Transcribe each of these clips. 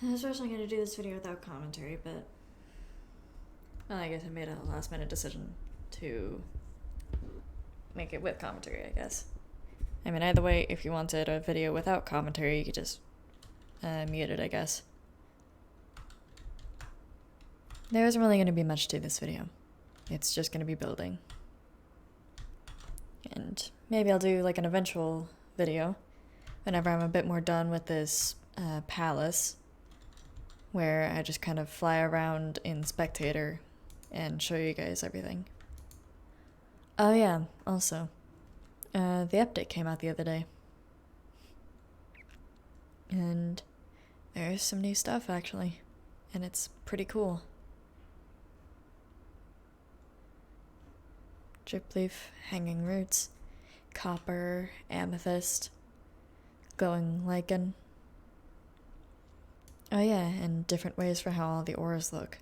I was originally going to do this video without commentary, but well, I guess I made a last minute decision to make it with commentary, I guess. I mean, either way, if you wanted a video without commentary, you could just mute it, I guess. There isn't really going to be much to this video. It's just going to be building. And maybe I'll do like an eventual video whenever I'm a bit more done with this palace, where I just kind of fly around in Spectator and show you guys everything. Oh yeah, also, the update came out the other day. And there's some new stuff, actually. And it's pretty cool. Drip leaf, hanging roots, copper, amethyst, glowing lichen. Oh yeah, and different ways for how all the auras look.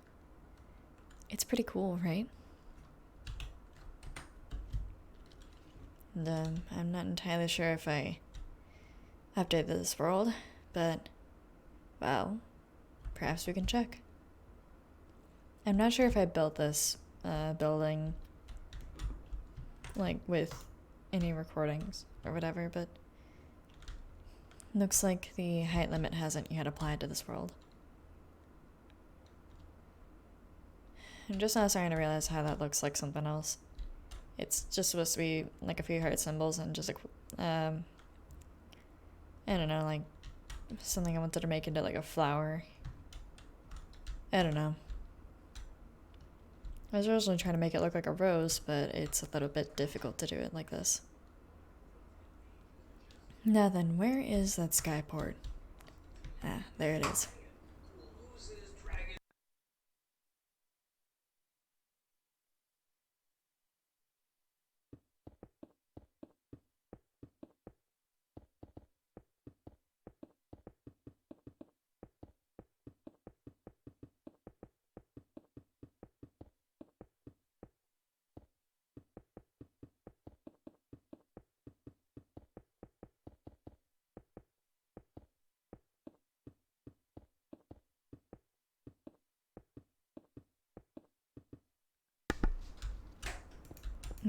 It's pretty cool, right? And I'm not entirely sure if I updated this world, but, well, perhaps we can check. I'm not sure if I built this building, like, with any recordings or whatever, but looks like the height limit hasn't yet applied to this world. I'm just now starting to realize how that looks like something else. It's just supposed to be like a few heart symbols and just like, I don't know, like something I wanted to make into like a flower. I don't know. I was originally trying to make it look like a rose, but it's a little bit difficult to do it like this. Now then, where is that skyport? Ah, there it is.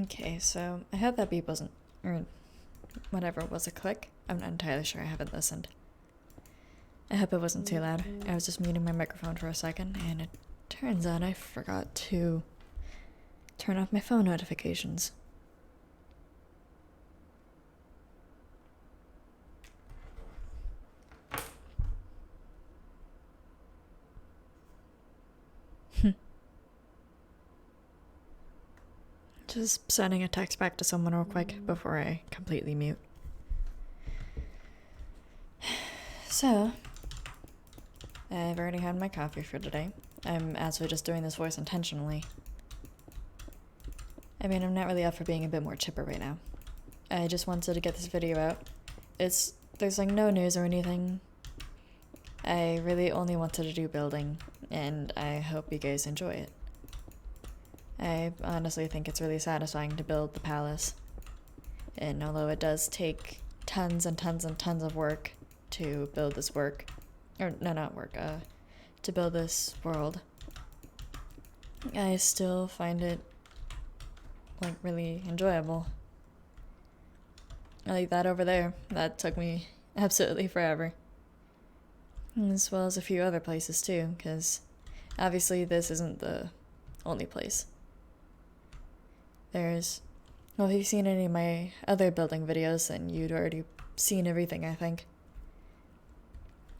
Okay, so I hope that beep wasn't, or whatever was, a click. I'm not entirely sure, I haven't listened. I hope it wasn't too loud. I was just muting my microphone for a second, and it turns out I forgot to turn off my phone notifications. Just sending a text back to someone real quick before I completely mute. So, I've already had my coffee for today. I'm actually just doing this voice intentionally. I mean, I'm not really up for being a bit more chipper right now. I just wanted to get this video out. There's like no news or anything. I really only wanted to do building, and I hope you guys enjoy it. I honestly think it's really satisfying to build the palace. And although it does take tons and tons and tons of work to build this to build this world, I still find it, like, really enjoyable. Like that over there, that took me absolutely forever. As well as a few other places too, because obviously this isn't the only place. Well, if you've seen any of my other building videos, then you'd already seen everything, I think.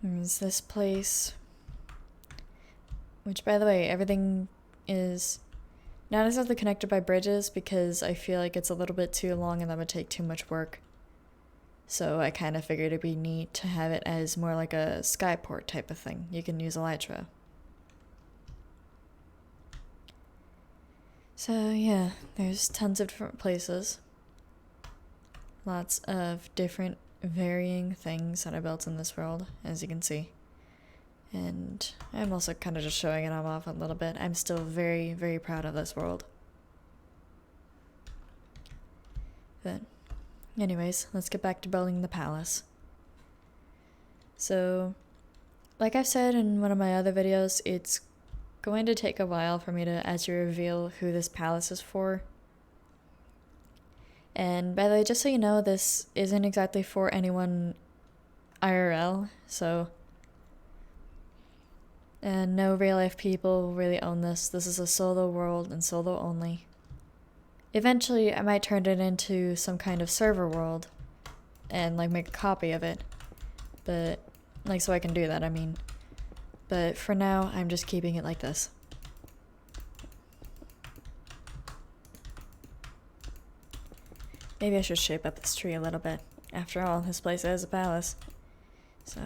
There's this place, which, by the way, everything is not exactly connected by bridges because I feel like it's a little bit too long and that would take too much work. So I kind of figured it'd be neat to have it as more like a skyport type of thing. You can use Elytra. So yeah, there's tons of different places. Lots of different varying things that I built in this world, as you can see. And I'm also kind of just showing it off a little bit. I'm still very, very proud of this world. But anyways, let's get back to building the palace. So Like I've said in one of my other videos, it's going to take a while for me to actually reveal who this palace is for. And by the way, just so you know, this isn't exactly for anyone IRL, so... And no real life people really own this. This is a solo world and solo only. Eventually, I might turn it into some kind of server world and like make a copy of it. But, like, so I can do that, I mean. But for now, I'm just keeping it like this. Maybe I should shape up this tree a little bit. After all, this place is a palace. So,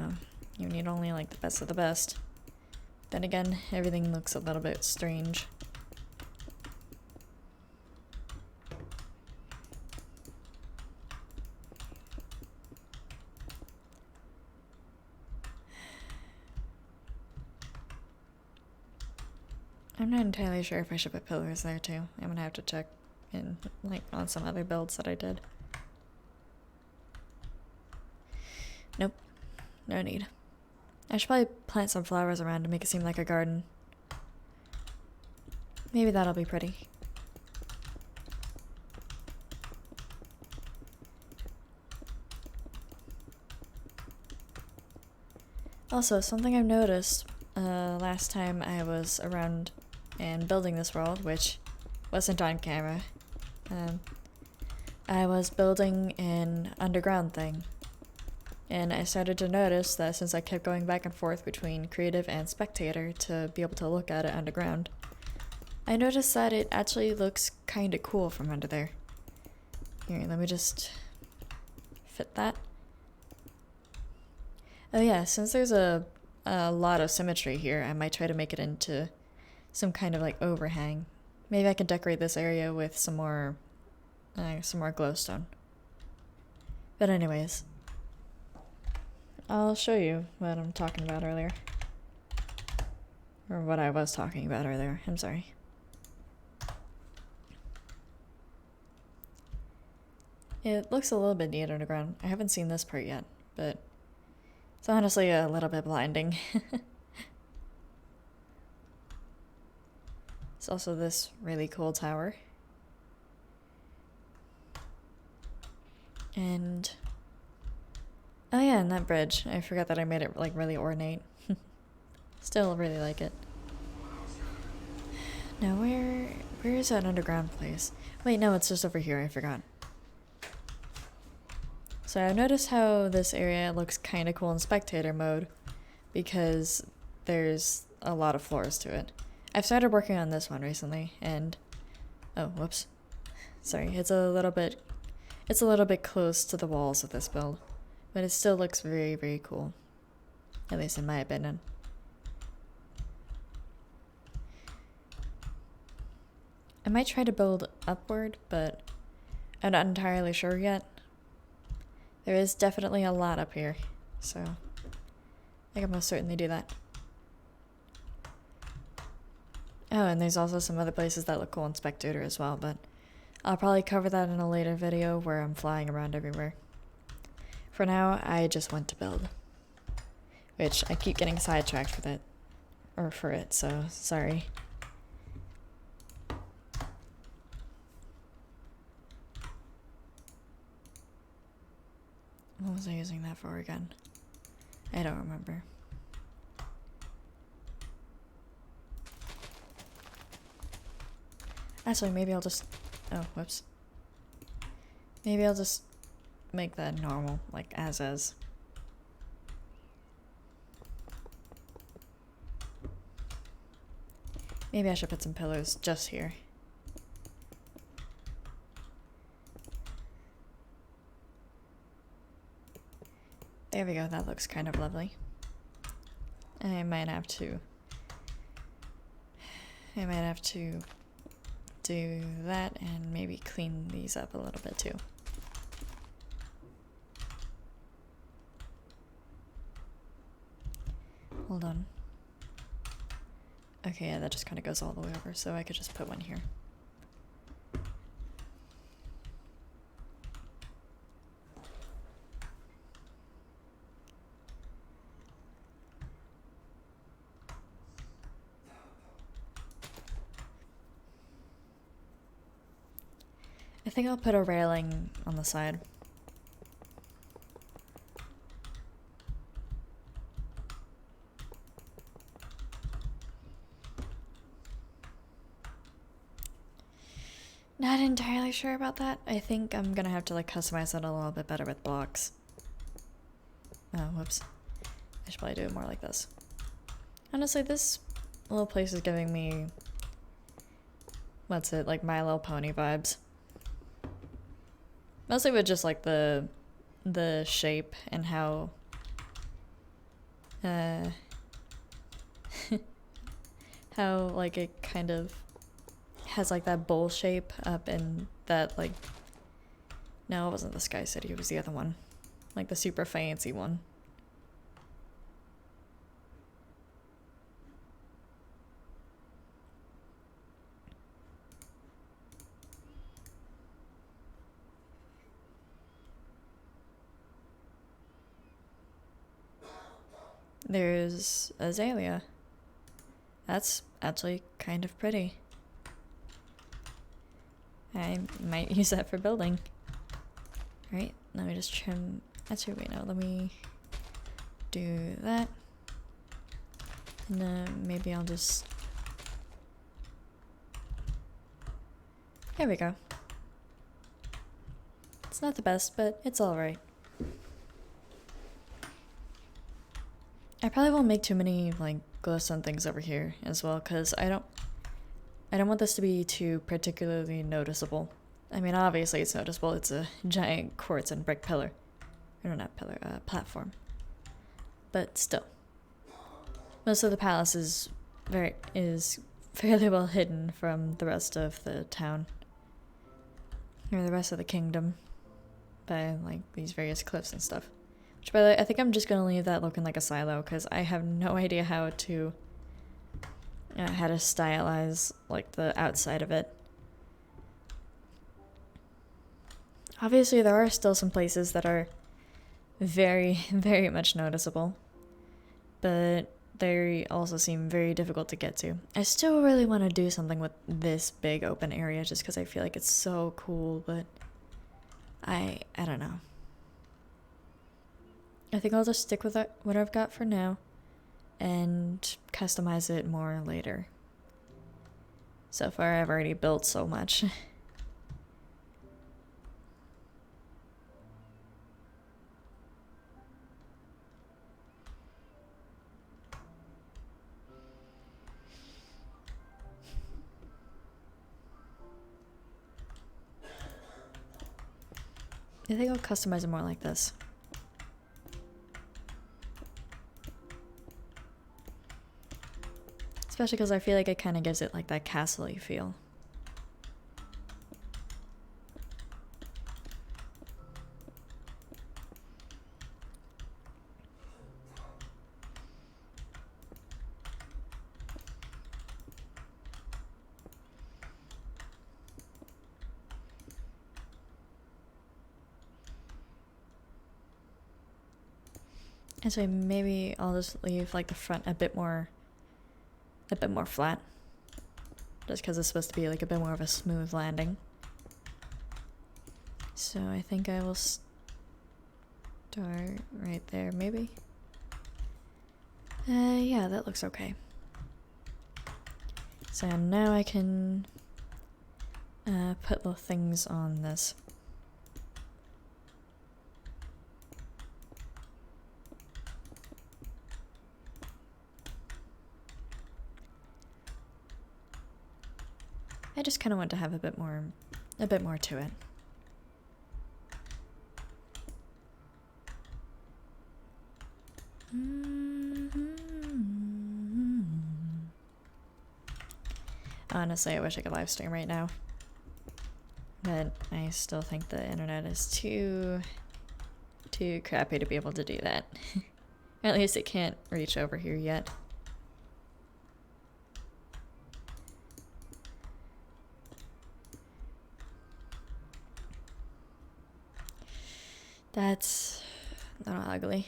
you need only like the best of the best. Then again, everything looks a little bit strange. I'm not entirely sure if I should put pillars there too. I'm gonna have to check in, like, on some other builds that I did. Nope. No need. I should probably plant some flowers around to make it seem like a garden. Maybe that'll be pretty. Also, something I've noticed last time I was around and building this world, which wasn't on camera, I was building an underground thing. And I started to notice that since I kept going back and forth between creative and spectator to be able to look at it underground, I noticed that it actually looks kinda cool from under there. Here, let me just fit that. Oh yeah, since there's a lot of symmetry here, I might try to make it into some kind of like overhang. Maybe I can decorate this area with some more glowstone. But anyways, I'll show you what I'm talking about earlier. Or what I was talking about earlier, I'm sorry. It looks a little bit neat underground. I haven't seen this part yet, but it's honestly a little bit blinding. It's also this really cool tower. And oh yeah, and that bridge. I forgot that I made it like really ornate. Still really like it. Now where is that underground place? Wait, no, it's just over here, I forgot. So I've noticed how this area looks kinda cool in spectator mode because there's a lot of floors to it. I've started working on this one recently and oh, whoops. Sorry, it's a little bit close to the walls of this build, but it still looks very, very cool. At least in my opinion. I might try to build upward, but I'm not entirely sure yet. There is definitely a lot up here, so I can most certainly do that. Oh, and there's also some other places that look cool in Spectator as well, but I'll probably cover that in a later video where I'm flying around everywhere. For now, I just want to build. Which, I keep getting sidetracked for that. Or for it, so sorry. What was I using that for again? I don't remember. Actually, maybe I'll just... Oh, whoops. Maybe I'll just make that normal, like as is. Maybe I should put some pillars just here. There we go, that looks kind of lovely. I might have to do that and maybe clean these up a little bit too. Hold on. Okay, yeah, that just kind of goes all the way over, so I could just put one here. think I'll put a railing on the side. Not entirely sure about that. I think I'm gonna have to like customize it a little bit better with blocks. Oh, whoops. I should probably do it more like this. Honestly, this little place is giving me, what's it, like My Little Pony vibes. Mostly with just like the shape and how how like it kind of has like that bowl shape up in that like, no, it wasn't the Sky City, it was the other one. Like the super fancy one. There's Azalea. That's actually kind of pretty. I might use that for building. Right, let me just trim. Actually, wait, no, let me do that. And then maybe I'll just. There we go. It's not the best, but it's alright. I probably won't make too many like glowstone things over here as well, because I don't want this to be too particularly noticeable. I mean, obviously it's noticeable. It's a giant quartz and brick pillar. Or not pillar, platform. But still. Most of the palace is fairly well hidden from the rest of the town. Or the rest of the kingdom. By like these various cliffs and stuff. Which, by the way, I think I'm just gonna leave that looking like a silo, because I have no idea how to stylize like the outside of it. Obviously, there are still some places that are very, very much noticeable, but they also seem very difficult to get to. I still really want to do something with this big open area, just because I feel like it's so cool, but I don't know. I think I'll just stick with what I've got for now and customize it more later. So far, I've already built so much. I think I'll customize it more like this. Especially because I feel like it kind of gives it like that castle-y feel. And so maybe I'll just leave like the front a bit more flat. Just because it's supposed to be like a bit more of a smooth landing. So I think I will start right there, maybe? Yeah, that looks okay. So now I can put the things on this. I just kind of want to have a bit more to it. Honestly, I wish I could live stream right now. But I still think the internet is too crappy to be able to do that. At least it can't reach over here yet. That's a little ugly.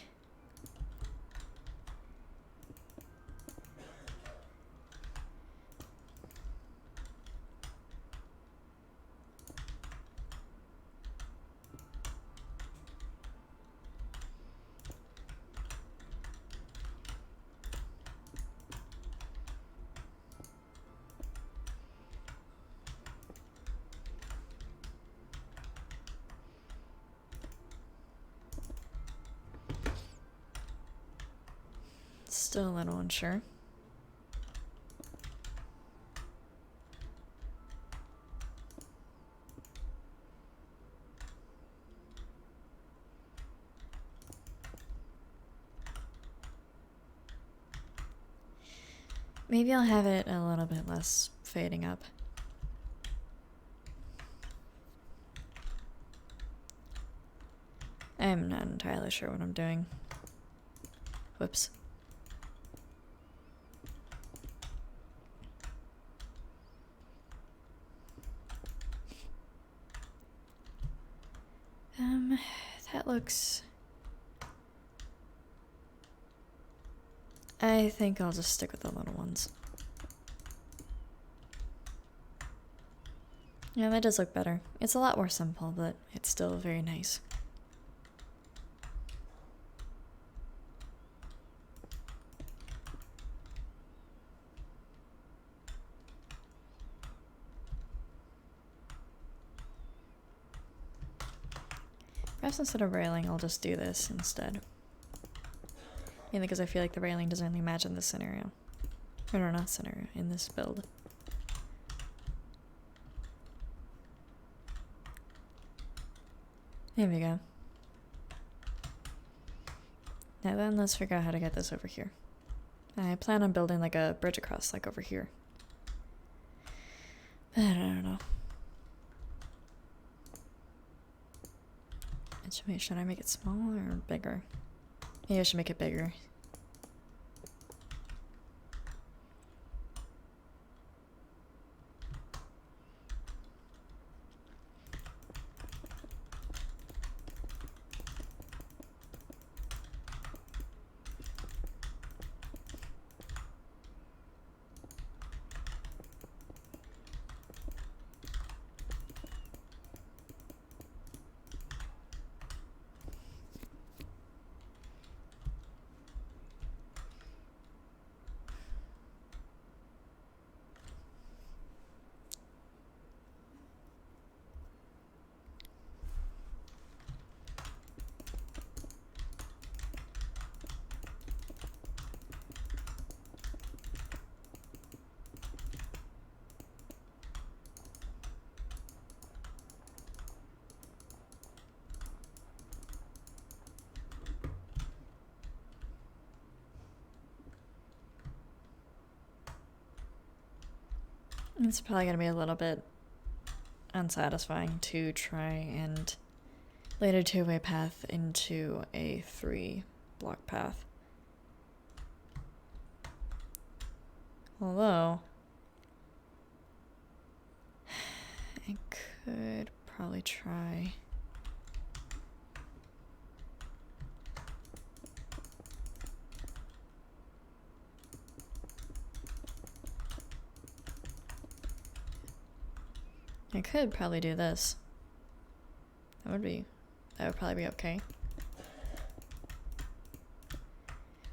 Still a little unsure. Maybe I'll have it a little bit less fading up. I'm not entirely sure what I'm doing. Whoops. That looks... I think I'll just stick with the little ones. Yeah, that does look better. It's a lot more simple, but it's still very nice. Perhaps instead of railing, I'll just do this instead. Mainly because I feel like the railing doesn't really match in this scenario. Or no, not scenario, in this build. There we go. Now then, let's figure out how to get this over here. I plan on building like a bridge across, like over here. But I don't know. Should I make it smaller or bigger? Maybe I should make it bigger. It's probably going to be a little bit unsatisfying to try and lead a two-way path into a 3-block path. Although, I could probably try... I could probably do this. That would probably be okay.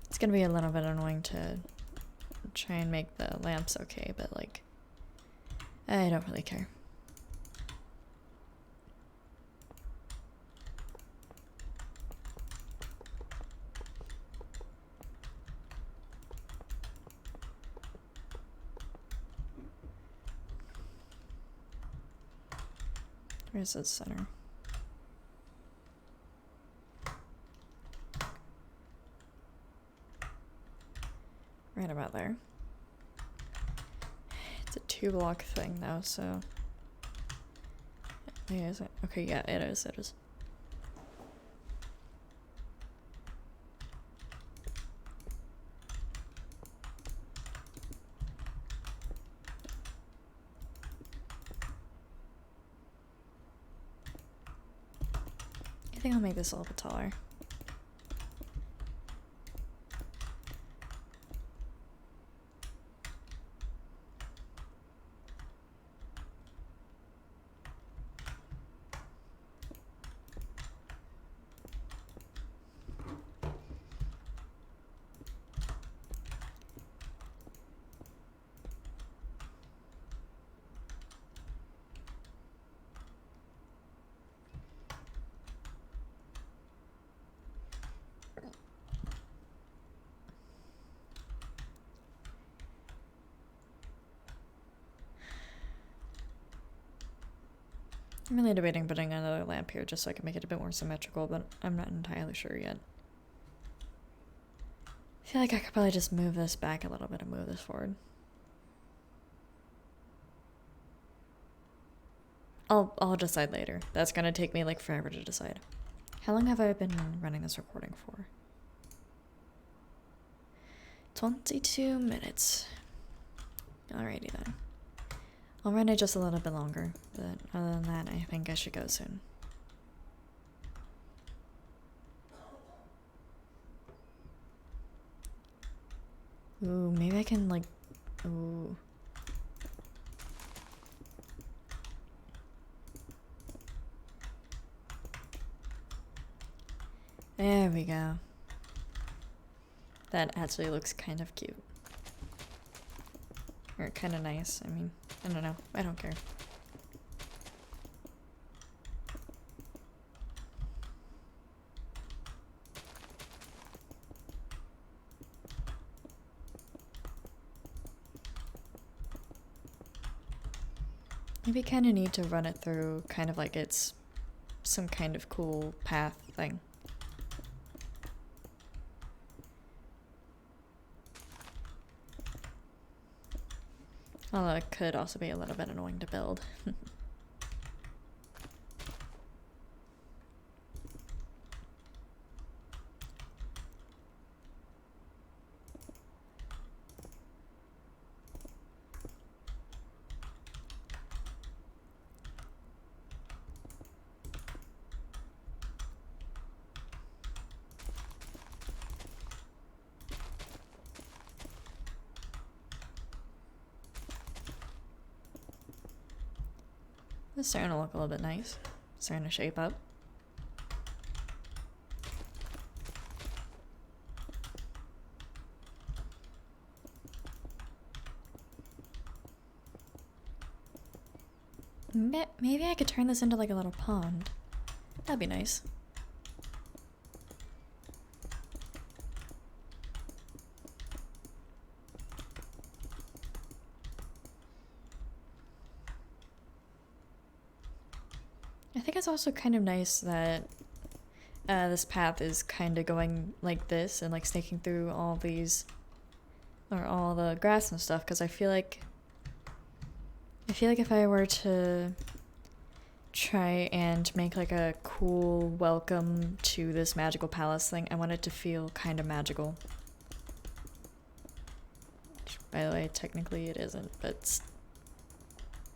It's gonna be a little bit annoying to try and make the lamps okay, but like, I don't really care. Where's the center? Right about there. It's a 2-block thing though, so... Yeah, is it? Okay, yeah, it is, it is. I think I'll make this a little bit taller. I'm really debating putting another lamp here just so I can make it a bit more symmetrical, but I'm not entirely sure yet. I feel like I could probably just move this back a little bit and move this forward. I'll decide later. That's gonna take me like forever to decide. How long have I been running this recording for? 22 minutes. Alrighty then. I'll run it just a little bit longer, but other than that, I think I should go soon. Ooh, maybe I can like, ooh. There we go. That actually looks kind of cute. Or kind of nice. I mean, I don't know. I don't care. Maybe kind of need to run it through kind of like it's some kind of cool path thing. Although it could also be a little bit annoying to build. It's starting to look a little bit nice. Starting to shape up. Maybe I could turn this into like a little pond. That'd be nice. I think it's also kind of nice that this path is kind of going like this and like snaking through all these, or all the grass and stuff, because I feel like if I were to try and make like a cool welcome to this magical palace thing, I want it to feel kind of magical. Which, by the way, technically it isn't, but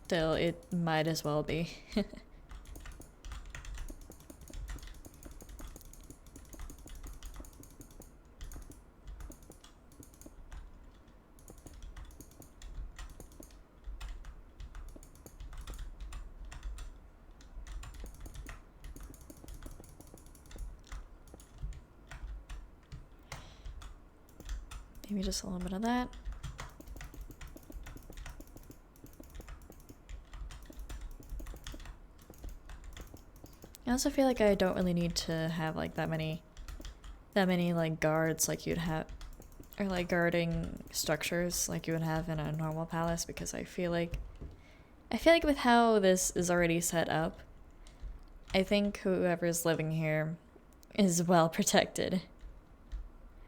still, it might as well be. Maybe just a little bit of that. I also feel like I don't really need to have like that many like guards like you'd have, or like guarding structures like you would have in a normal palace, because I feel like with how this is already set up, I think whoever's living here is well protected.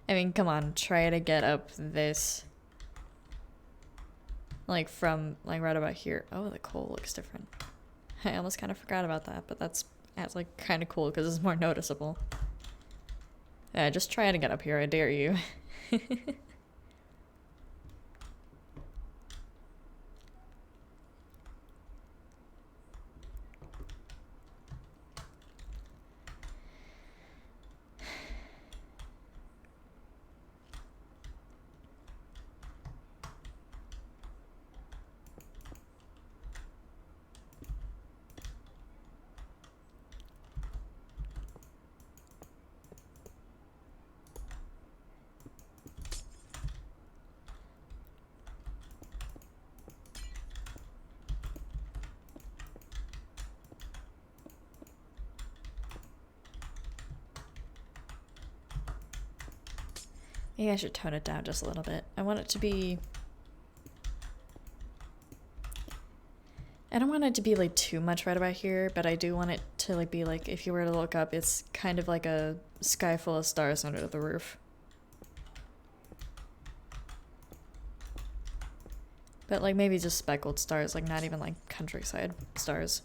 I mean, come on, try to get up this, like from like right about here. Oh, the coal looks different. I almost kind of forgot about that, but that's like kind of cool because it's more noticeable. Yeah, just try to get up here, I dare you. Maybe I should tone it down just a little bit. I want it to be... I don't want it to be like too much right about here, but I do want it to like be like, if you were to look up, it's kind of like a sky full of stars under the roof. But like maybe just speckled stars, like not even like countryside stars.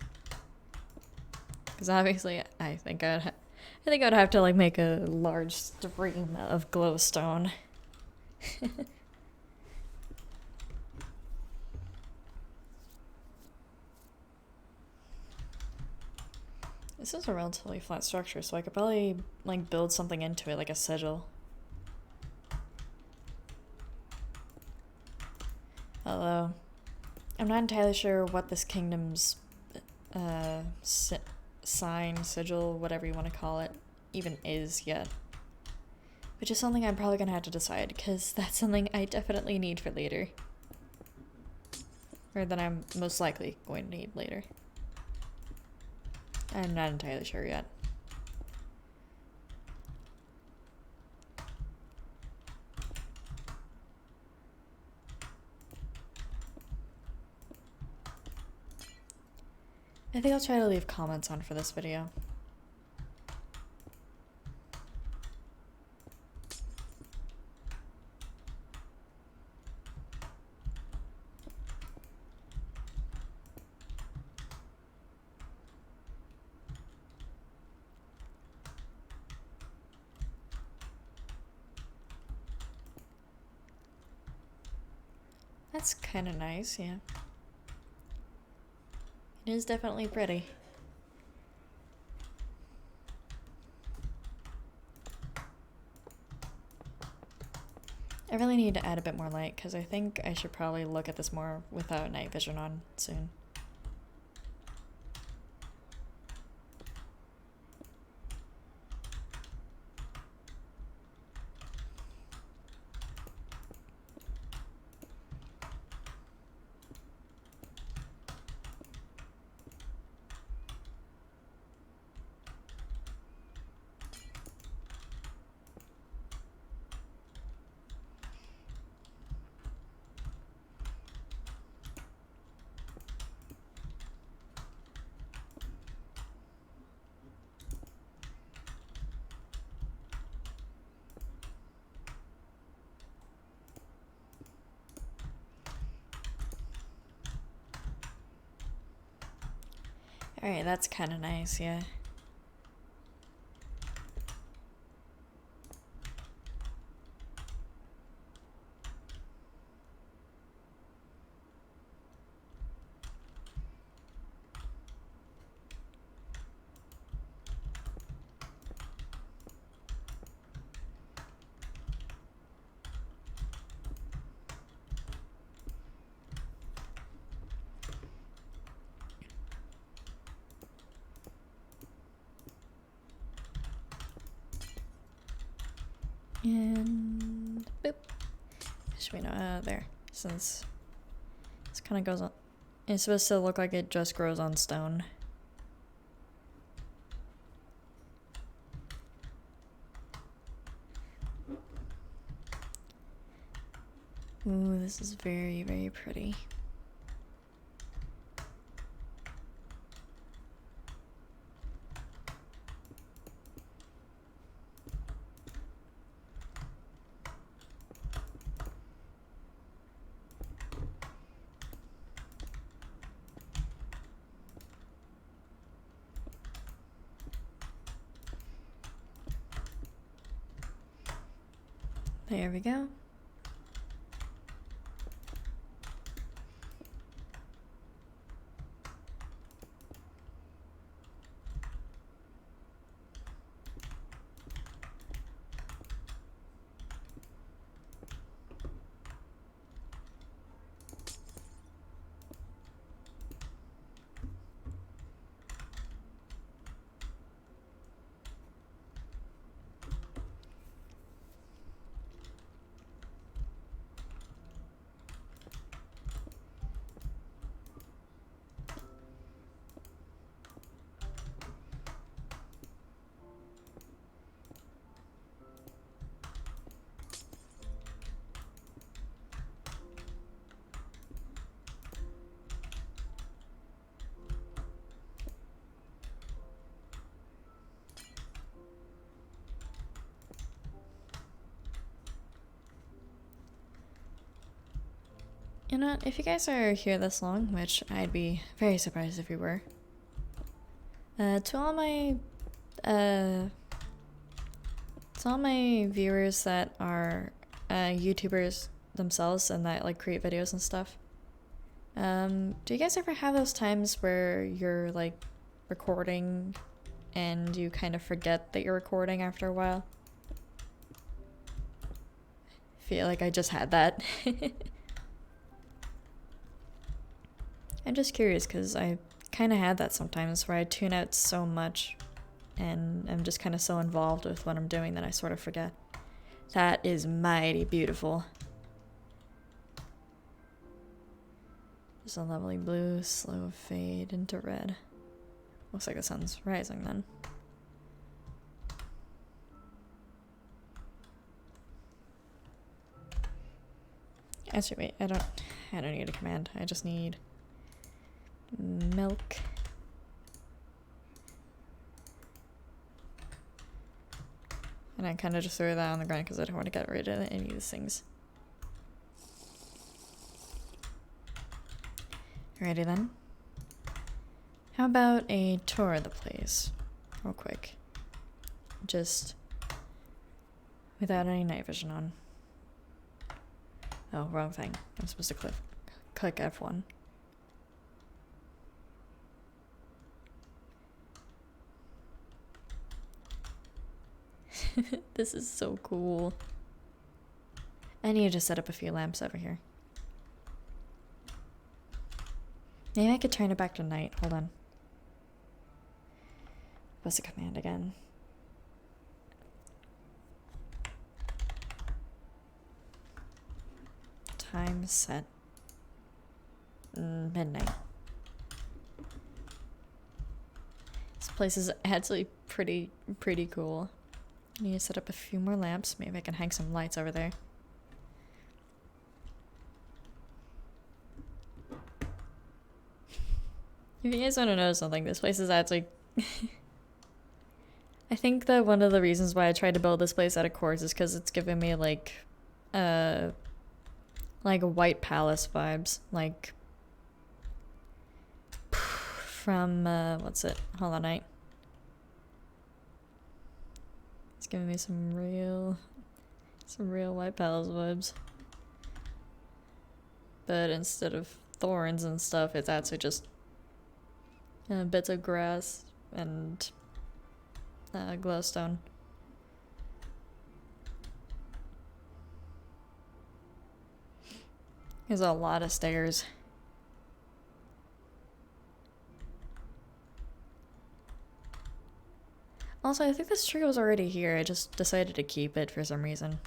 Because obviously I think I think I'd have to like make a large stream of glowstone. This is a relatively flat structure, so I could probably like build something into it, like a sigil. Although, I'm not entirely sure what this kingdom's sign, sigil, whatever you want to call it, even is yet. Which is something I'm probably gonna have to decide, because that's something I definitely need for later. Or that I'm most likely going to need later. I'm not entirely sure yet. I think I'll try to leave comments on for this video. That's kind of nice, yeah. It is definitely pretty. I really need to add a bit more light, because I think I should probably look at this more without night vision on soon. Alright, that's kind of nice, yeah. And boop. Actually, no, there. Since this kind of goes on, it's supposed to look like it just grows on stone. Ooh, this is very, very pretty. There we go. You know, if you guys are here this long, which I'd be very surprised if you were, to all my viewers that are YouTubers themselves and that like create videos and stuff, do you guys ever have those times where you're like recording and you kind of forget that you're recording after a while? Feel like I just had that. I'm just curious because I kind of had that sometimes where I tune out so much and I'm just kind of so involved with what I'm doing that I sort of forget. That is mighty beautiful. Just a lovely blue, slow fade into red. Looks like the sun's rising then. Actually, wait, I don't need a command. I just need milk. And I kind of just threw that on the ground because I don't want to get rid of any of these things. Alrighty then. How about a tour of the place? Real quick. Just without any night vision on. Oh, wrong thing. I'm supposed to click F1. This is so cool. I need to set up a few lamps over here. Maybe I could turn it back to night. Hold on. What's the command again? Time set. Midnight. This place is actually pretty cool. I need to set up a few more lamps. Maybe I can hang some lights over there. If you guys want to know something, this place is actually... I think that one of the reasons why I tried to build this place out of quartz is because it's giving me like White Palace vibes. Like from, what's it? Hollow Knight. It's giving me some real White Palace vibes. But instead of thorns and stuff, it's actually just bits of grass and glowstone. There's a lot of stairs. Also, I think this tree was already here. I just decided to keep it for some reason.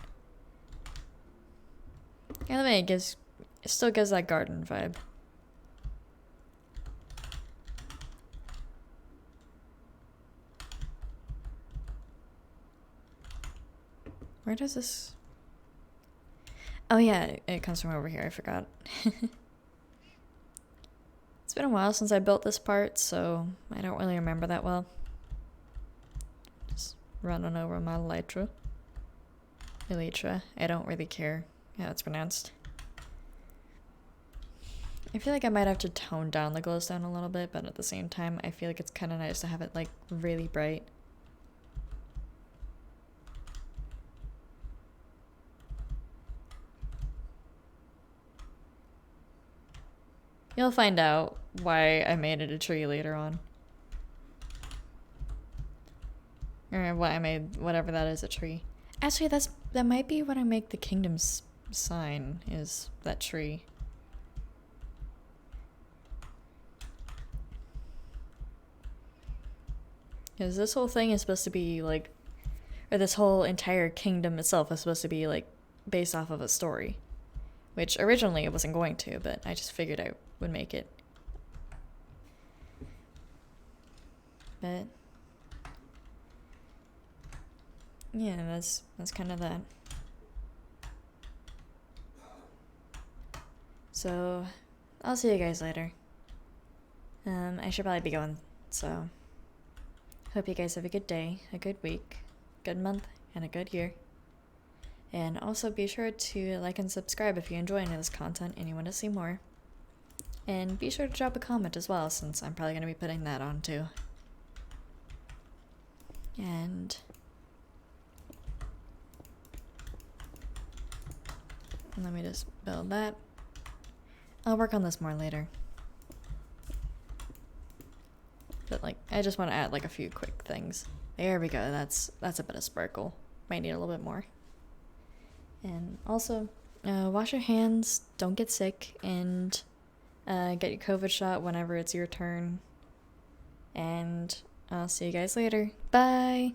Either way, it still gives that garden vibe. Where does this... Oh yeah, it comes from over here, I forgot. It's been a while since I built this part, so I don't really remember that well. Just running over my Elytra. I don't really care how it's pronounced. I feel like I might have to tone down the glowstone a little bit, but at the same time, I feel like it's kind of nice to have it like really bright. You'll find out why I made it a tree later on. Or why I made whatever that is a tree. Actually, that might be what I make the kingdom's sign, is that tree. Because this whole thing is supposed to be like, or this whole entire kingdom itself is supposed to be like based off of a story. Which originally it wasn't going to, but I just figured I would make it. But yeah, that's kind of that. So I'll see you guys later. I should probably be going, so hope you guys have a good day, a good week, good month, and a good year. And also be sure to like and subscribe if you enjoy any of this content and you want to see more. And be sure to drop a comment as well, since I'm probably going to be putting that on too. And let me just build that. I'll work on this more later. But like, I just want to add like a few quick things. There we go, that's a bit of sparkle. Might need a little bit more. And also, wash your hands, don't get sick, and get your COVID shot whenever it's your turn. And I'll see you guys later. Bye!